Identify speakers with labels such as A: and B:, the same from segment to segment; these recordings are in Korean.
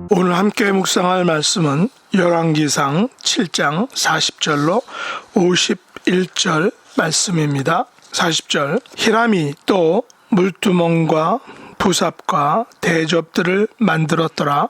A: 오늘 함께 묵상할 말씀은 열왕기상 7장 40절로 51절 말씀입니다. 40절 히람이 또 물두멍과 부삽과 대접들을 만들었더라.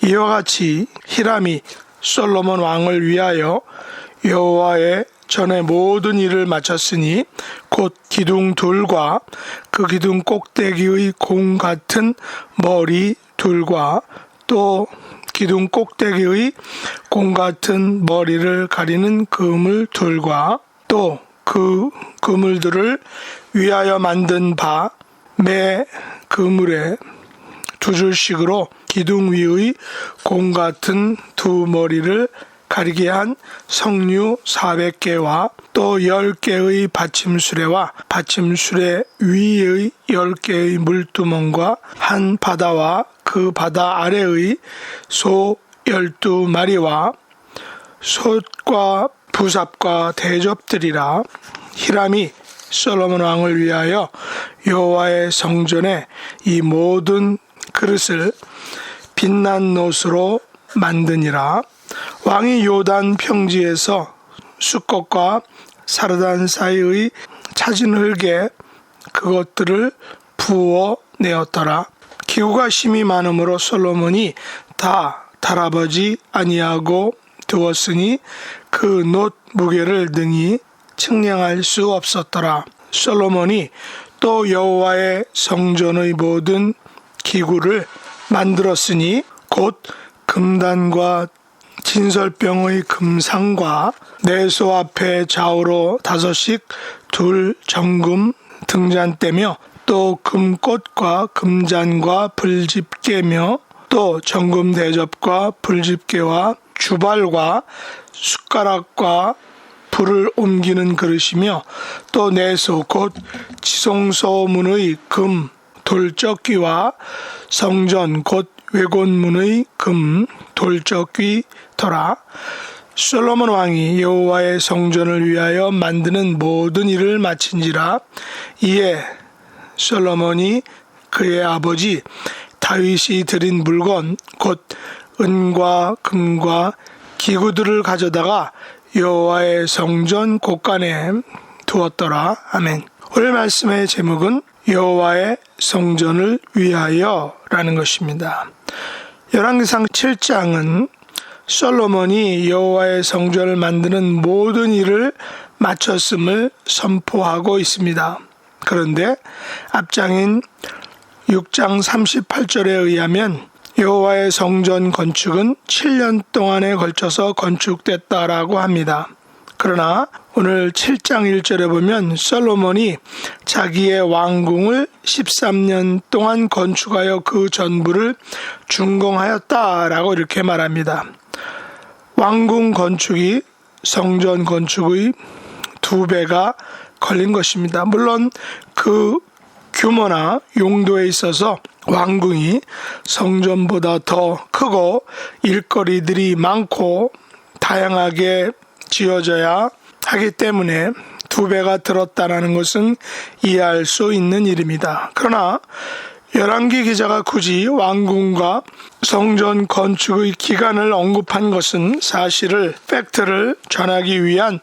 A: 이와 같이 히람이 솔로몬 왕을 위하여 여호와의 전에 모든 일을 마쳤으니 곧 기둥 둘과 그 기둥 꼭대기의 공 같은 머리 둘과 또 기둥 꼭대기의 공 같은 머리를 가리는 그물 둘과 또 그 그물들을 위하여 만든 바 매 그물에 두 줄씩으로 기둥 위의 공 같은 두 머리를 가리게 한 석류 400개와 또 10개의 받침수레와 받침수레 위의 10개의 물두멍과 한 바다와 그 바다 아래의 소 12마리와 솥과 부삽과 대접들이라. 히람이 솔로몬 왕을 위하여 여호와의 성전에 이 모든 그릇을 빛난 놋으로 만드니라. 왕이 요단 평지에서 숫것과 사르단 사이의 차진 흙에 그것들을 부어 내었더라. 기구가 심이 많으므로 솔로몬이 다 달아버지 아니하고 두었으니 그 놋 무게를 능히 측량할 수 없었더라. 솔로몬이 또 여호와의 성전의 모든 기구를 만들었으니 곧 금단과 진설병의 금상과 내소 앞에 좌우로 5씩 둘 정금 등잔대며 또 금꽃과 금잔과 불집게며 또 정금 대접과 불집게와 주발과 숟가락과 불을 옮기는 그릇이며 또 내소 곧 지성소 문의 금 돌적귀와 성전 곧 외곤문의 금 돌적귀더라. 솔로몬 왕이 여호와의 성전을 위하여 만드는 모든 일을 마친지라. 이에 솔로몬이 그의 아버지 다윗이 드린 물건 곧 은과 금과 기구들을 가져다가 여호와의 성전 곳간에 두었더라. 아멘. 오늘 말씀의 제목은 여호와의 성전을 위하여 라는 것입니다. 열왕기상 7장은 솔로몬이 여호와의 성전을 만드는 모든 일을 마쳤음을 선포하고 있습니다. 그런데 앞장인 6장 38절에 의하면 여호와의 성전 건축은 7년 동안에 걸쳐서 건축됐다라고 합니다. 그러나 오늘 7장 1절에 보면 솔로몬이 자기의 왕궁을 13년 동안 건축하여 그 전부를 준공하였다라고 이렇게 말합니다. 왕궁 건축이 성전 건축의 2배가 걸린 것입니다. 물론 그 규모나 용도에 있어서 왕궁이 성전보다 더 크고 일거리들이 많고 다양하게 지어져야 하기 때문에 2배가 들었다는 것은 이해할 수 있는 일입니다. 그러나 열왕기 기자가 굳이 왕궁과 성전 건축의 기간을 언급한 것은 사실을 팩트를 전하기 위한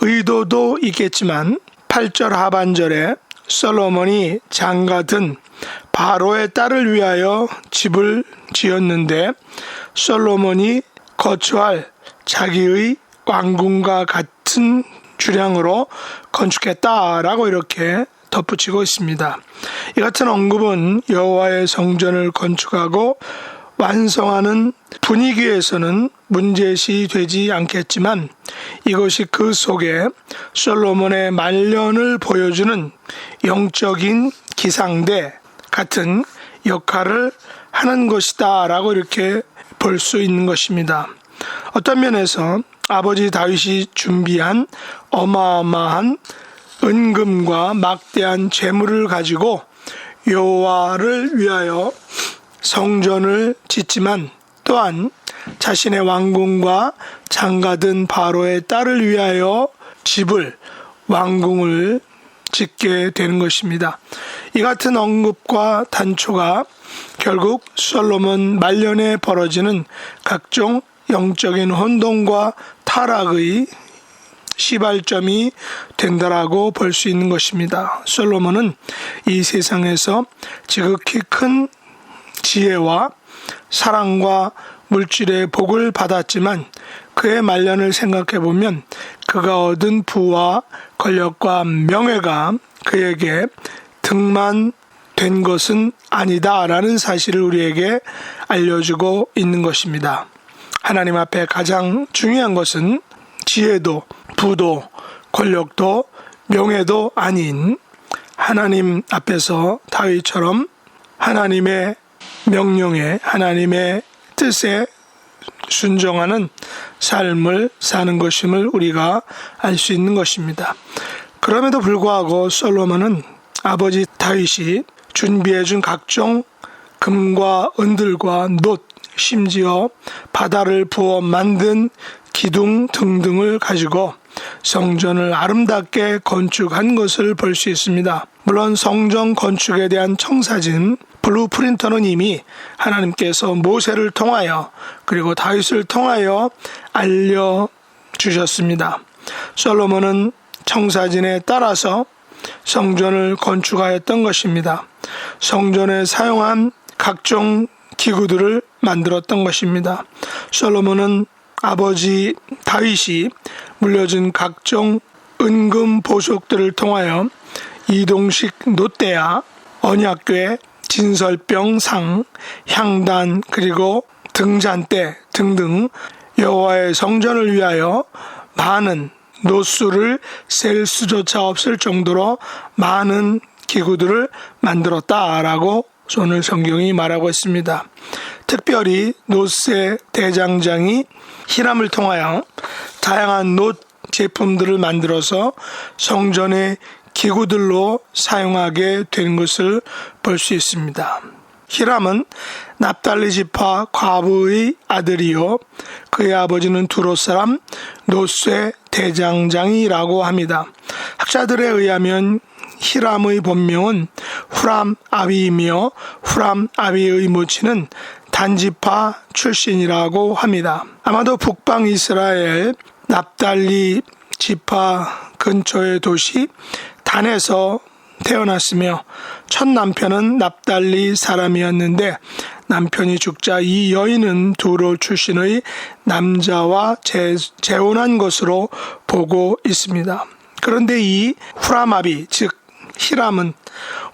A: 의도도 있겠지만 8절 하반절에 솔로몬이 장가든 바로의 딸을 위하여 집을 지었는데 솔로몬이 거주할 자기의 왕궁과 같은 주량으로 건축했다라고 이렇게 덧붙이고 있습니다. 이 같은 언급은 여호와의 성전을 건축하고 완성하는 분위기에서는 문제시 되지 않겠지만 이것이 그 속에 솔로몬의 말년을 보여주는 영적인 기상대 같은 역할을 하는 것이다 라고 이렇게 볼 수 있는 것입니다. 어떤 면에서 아버지 다윗이 준비한 어마어마한 은금과 막대한 재물을 가지고 여호와를 위하여 성전을 짓지만 또한 자신의 왕궁과 장가든 바로의 딸을 위하여 집을 왕궁을 짓게 되는 것입니다. 이 같은 언급과 단초가 결국 솔로몬 말년에 벌어지는 각종 영적인 혼돈과 타락의 시발점이 된다라고 볼 수 있는 것입니다. 솔로몬은 이 세상에서 지극히 큰 지혜와 사랑과 물질의 복을 받았지만 그의 말년을 생각해 보면 그가 얻은 부와 권력과 명예가 그에게 득만 된 것은 아니다라는 사실을 우리에게 알려주고 있는 것입니다. 하나님 앞에 가장 중요한 것은 지혜도 부도 권력도 명예도 아닌 하나님 앞에서 다윗처럼 하나님의 명령에 하나님의 뜻에 순종하는 삶을 사는 것임을 우리가 알 수 있는 것입니다. 그럼에도 불구하고 솔로몬은 아버지 다윗이 준비해준 각종 금과 은들과 놋, 심지어 바다를 부어 만든 기둥 등등을 가지고 성전을 아름답게 건축한 것을 볼 수 있습니다. 물론 성전 건축에 대한 청사진, 블루프린터는 이미 하나님께서 모세를 통하여 그리고 다윗을 통하여 알려주셨습니다. 솔로몬은 청사진에 따라서 성전을 건축하였던 것입니다. 성전에 사용한 각종 기구들을 만들었던 것입니다. 솔로몬은 아버지 다윗이 물려준 각종 은금 보석들을 통하여 이동식 놋대야, 언약궤, 진설병 상, 향단 그리고 등잔대 등등 여호와의 성전을 위하여 많은 놋수를 셀 수조차 없을 정도로 많은 기구들을 만들었다라고 오늘 성경이 말하고 있습니다. 특별히 놋의 대장장이 히람을 통하여 다양한 놋 제품들을 만들어서 성전의 기구들로 사용하게 된 것을 볼 수 있습니다. 히람은 납달리 지파 과부의 아들이요 그의 아버지는 두로 사람 놋의 대장장이라고 합니다. 학자들에 의하면 히람의 본명은 후람 아비이며 후람 아비의 모친은 단지파 출신이라고 합니다. 아마도 북방 이스라엘 납달리 지파 근처의 도시 단에서 태어났으며 첫 남편은 납달리 사람이었는데 남편이 죽자 이 여인은 두로 출신의 남자와 재혼한 것으로 보고 있습니다. 그런데 이 후라마비 즉 히람은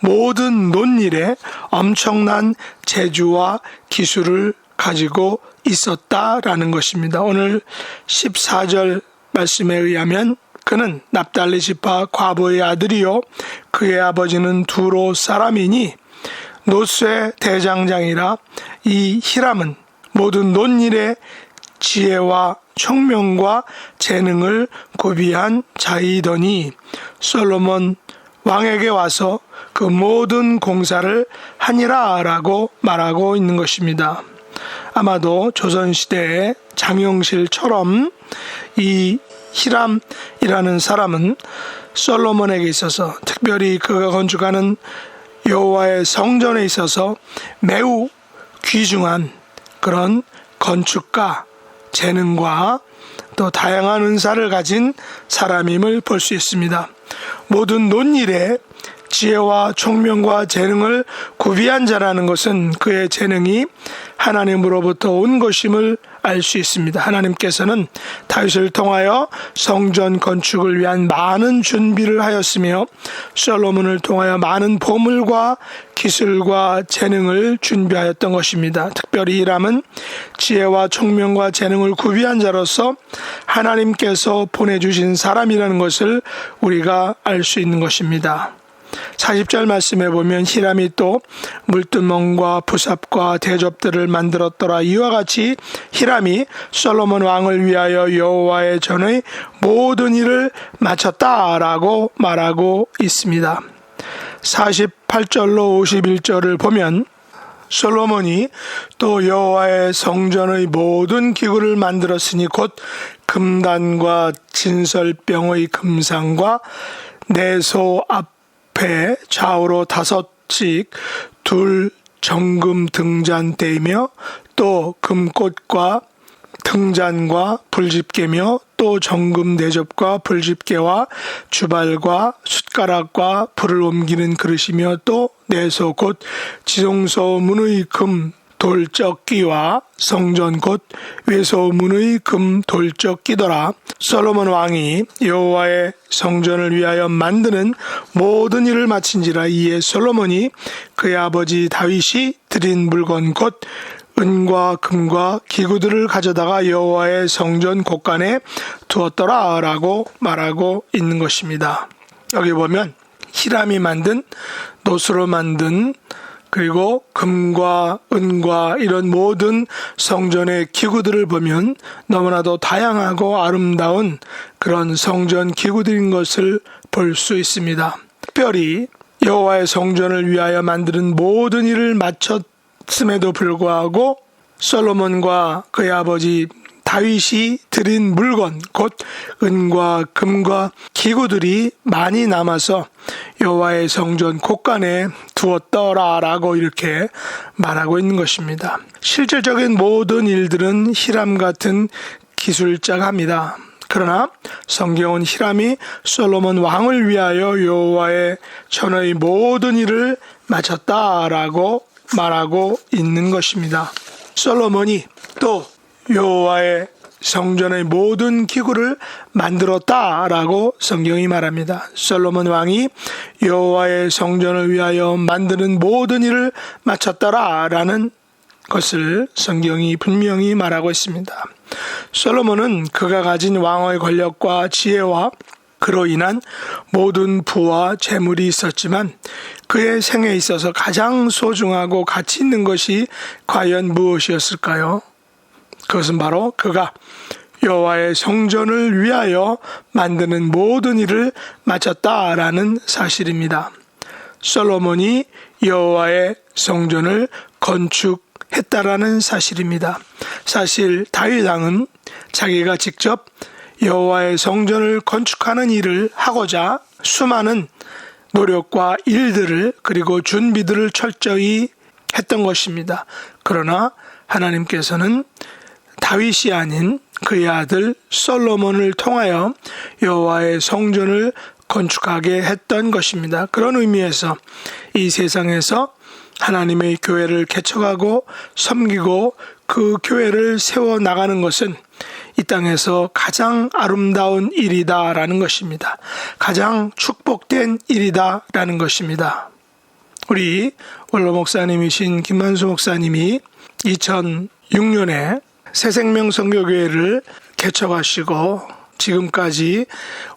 A: 모든 논일에 엄청난 재주와 기술을 가지고 있었다라는 것입니다. 오늘 14절 말씀에 의하면 그는 납달리 지파 과부의 아들이요 그의 아버지는 두로 사람이니 놋의 대장장이라. 이 히람은 모든 논일에 지혜와 총명과 재능을 구비한 자이더니 솔로몬 왕에게 와서 그 모든 공사를 하니라 라고 말하고 있는 것입니다. 아마도 조선시대의 장영실처럼 이 히람이라는 사람은 솔로몬에게 있어서 특별히 그가 건축하는 여호와의 성전에 있어서 매우 귀중한 그런 건축가 재능과 또 다양한 은사를 가진 사람임을 볼 수 있습니다. 모든 논일에 지혜와 총명과 재능을 구비한 자라는 것은 그의 재능이 하나님으로부터 온 것임을 알 수 있습니다. 하나님께서는 다윗을 통하여 성전 건축을 위한 많은 준비를 하였으며 솔로몬을 통하여 많은 보물과 기술과 재능을 준비하였던 것입니다. 특별히 히람은 지혜와 총명과 재능을 구비한 자로서 하나님께서 보내주신 사람이라는 것을 우리가 알 수 있는 것입니다. 40절 말씀에 보면 히람이 또 물두멍과 부삽과 대접들을 만들었더라. 이와 같이 히람이 솔로몬 왕을 위하여 여호와의 전의 모든 일을 마쳤다라고 말하고 있습니다. 48절로 51절을 보면 솔로몬이 또 여호와의 성전의 모든 기구를 만들었으니 곧 금단과 진설병의 금상과 내소 앞에 좌우로 5씩 둘 정금 등잔대이며 또 금꽃과 등잔과 불집게며 또 정금 대접과 불집게와 주발과 숟가락과 불을 옮기는 그릇이며 또 내소 곧 지성소 문의 금 돌적기와 성전 곧 외소 문의 금 돌적기더라. 솔로몬 왕이 여호와의 성전을 위하여 만드는 모든 일을 마친지라. 이에 솔로몬이 그의 아버지 다윗이 드린 물건 곧 은과 금과 기구들을 가져다가 여호와의 성전 곳간에 두었더라 라고 말하고 있는 것입니다. 여기 보면 히람이 만든 노수로 만든 그리고 금과 은과 이런 모든 성전의 기구들을 보면 너무나도 다양하고 아름다운 그런 성전 기구들인 것을 볼 수 있습니다. 특별히 여호와의 성전을 위하여 만드는 모든 일을 마쳤음에도 불구하고 솔로몬과 그의 아버지 다윗이 드린 물건 곧 은과 금과 기구들이 많이 남아서 여호와의 성전 곳간에 두었더라라고 이렇게 말하고 있는 것입니다. 실질적인 모든 일들은 히람 같은 기술자가 합니다. 그러나 성경은 히람이 솔로몬 왕을 위하여 여호와의 전의 모든 일을 마쳤다라고 말하고 있는 것입니다. 솔로몬이 또 여호와의 성전의 모든 기구를 만들었다라고 성경이 말합니다. 솔로몬 왕이 여호와의 성전을 위하여 만드는 모든 일을 마쳤더라라는 것을 성경이 분명히 말하고 있습니다. 솔로몬은 그가 가진 왕의 권력과 지혜와 그로 인한 모든 부와 재물이 있었지만 그의 생에 있어서 가장 소중하고 가치 있는 것이 과연 무엇이었을까요? 그것은 바로 그가 여호와의 성전을 위하여 만드는 모든 일을 마쳤다라는 사실입니다. 솔로몬이 여호와의 성전을 건축했다라는 사실입니다. 사실 다윗 왕은 자기가 직접 여호와의 성전을 건축하는 일을 하고자 수많은 노력과 일들을 그리고 준비들을 철저히 했던 것입니다. 그러나 하나님께서는 다윗이 아닌 그의 아들 솔로몬을 통하여 여호와의 성전을 건축하게 했던 것입니다. 그런 의미에서 이 세상에서 하나님의 교회를 개척하고 섬기고 그 교회를 세워나가는 것은 이 땅에서 가장 아름다운 일이다라는 것입니다. 가장 축복된 일이다라는 것입니다. 우리 원로 목사님이신 김만수 목사님이 2006년에 새생명 선교교회를 개척하시고 지금까지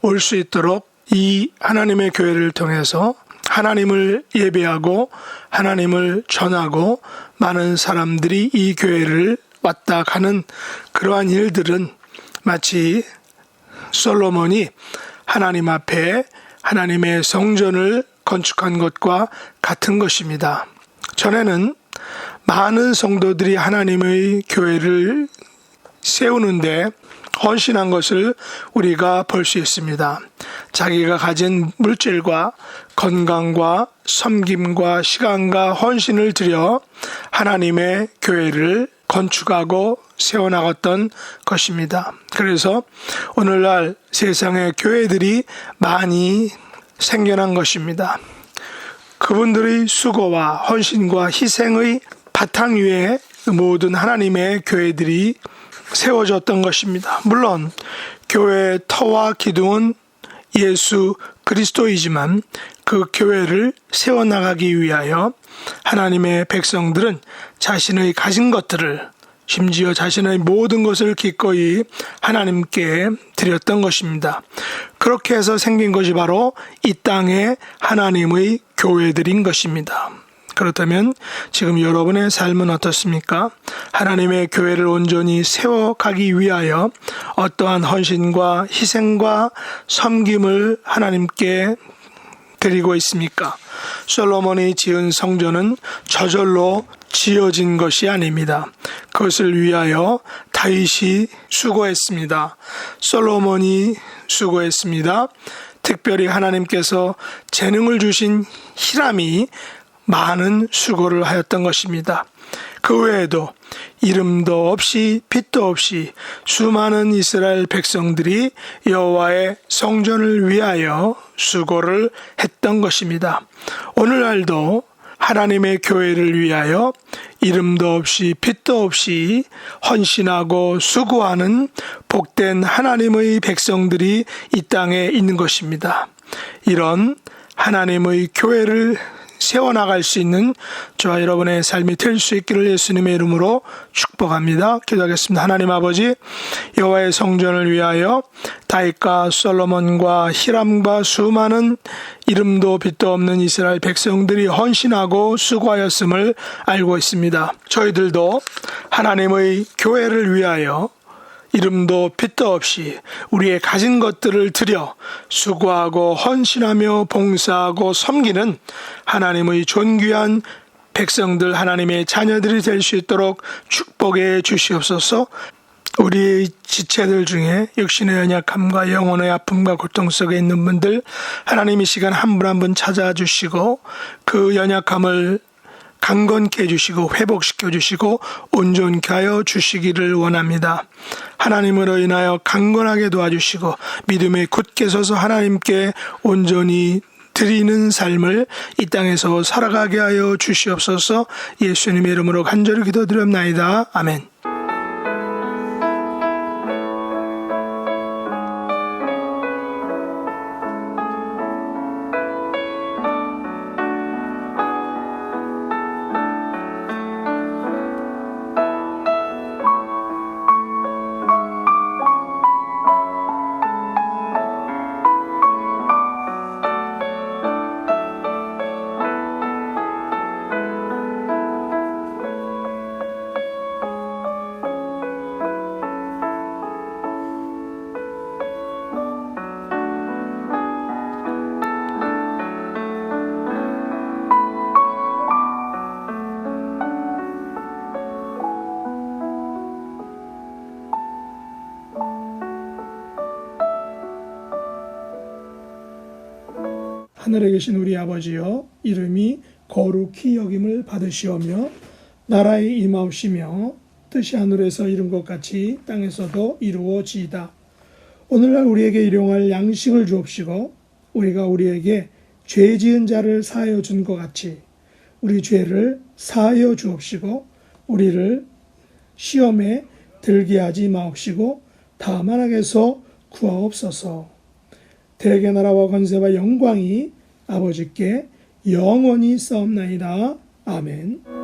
A: 올 수 있도록 이 하나님의 교회를 통해서 하나님을 예배하고 하나님을 전하고 많은 사람들이 이 교회를 왔다 가는 그러한 일들은 마치 솔로몬이 하나님 앞에 하나님의 성전을 건축한 것과 같은 것입니다. 전에는 많은 성도들이 하나님의 교회를 세우는데 헌신한 것을 우리가 볼 수 있습니다. 자기가 가진 물질과 건강과 섬김과 시간과 헌신을 들여 하나님의 교회를 건축하고 세워나갔던 것입니다. 그래서 오늘날 세상의 교회들이 많이 생겨난 것입니다. 그분들의 수고와 헌신과 희생의 바탕 위에 모든 하나님의 교회들이 세워졌던 것입니다. 물론 교회의 터와 기둥은 예수 그리스도이지만 그 교회를 세워나가기 위하여 하나님의 백성들은 자신의 가진 것들을, 심지어 자신의 모든 것을 기꺼이 하나님께 드렸던 것입니다. 그렇게 해서 생긴 것이 바로 이 땅의 하나님의 교회들인 것입니다. 그렇다면 지금 여러분의 삶은 어떻습니까? 하나님의 교회를 온전히 세워가기 위하여 어떠한 헌신과 희생과 섬김을 하나님께 드리고 있습니까? 솔로몬이 지은 성전은 저절로 지어진 것이 아닙니다. 그것을 위하여 다윗이 수고했습니다. 솔로몬이 수고했습니다. 특별히 하나님께서 재능을 주신 히람이 많은 수고를 하였던 것입니다. 그 외에도 이름도 없이 빛도 없이 수많은 이스라엘 백성들이 여호와의 성전을 위하여 수고를 했던 것입니다. 오늘날도 하나님의 교회를 위하여 이름도 없이 빛도 없이 헌신하고 수고하는 복된 하나님의 백성들이 이 땅에 있는 것입니다. 이런 하나님의 교회를 세워나갈 수 있는 저와 여러분의 삶이 될 수 있기를 예수님의 이름으로 축복합니다. 기도하겠습니다. 하나님 아버지, 여호와의 성전을 위하여 다윗과 솔로몬과 히람과 수많은 이름도 빛도 없는 이스라엘 백성들이 헌신하고 수고하였음을 알고 있습니다. 저희들도 하나님의 교회를 위하여 이름도 빛도 없이 우리의 가진 것들을 드려 수고하고 헌신하며 봉사하고 섬기는 하나님의 존귀한 백성들, 하나님의 자녀들이 될 수 있도록 축복해 주시옵소서. 우리 지체들 중에 육신의 연약함과 영혼의 아픔과 고통 속에 있는 분들, 하나님 이 시간 한 분 한 분 찾아주시고 그 연약함을 강건케 해주시고 회복시켜 주시고 온전케 하여 주시기를 원합니다. 하나님으로 인하여 강건하게 도와주시고 믿음에 굳게 서서 하나님께 온전히 드리는 삶을 이 땅에서 살아가게 하여 주시옵소서. 예수님의 이름으로 간절히 기도드립나이다. 아멘. 하늘에 계신 우리 아버지여, 이름이 거룩히 여김을 받으시오며 나라에 임하옵시며 뜻이 하늘에서 이룬 것 같이 땅에서도 이루어지이다. 오늘날 우리에게 일용할 양식을 주옵시고 우리가 우리에게 죄 지은 자를 사하여 준 것 같이 우리 죄를 사하여 주옵시고 우리를 시험에 들게 하지 마옵시고 다만 악에서 구하옵소서. 대개 나라와 권세와 영광이 아버지께 영원히 싸움나이다. 아멘.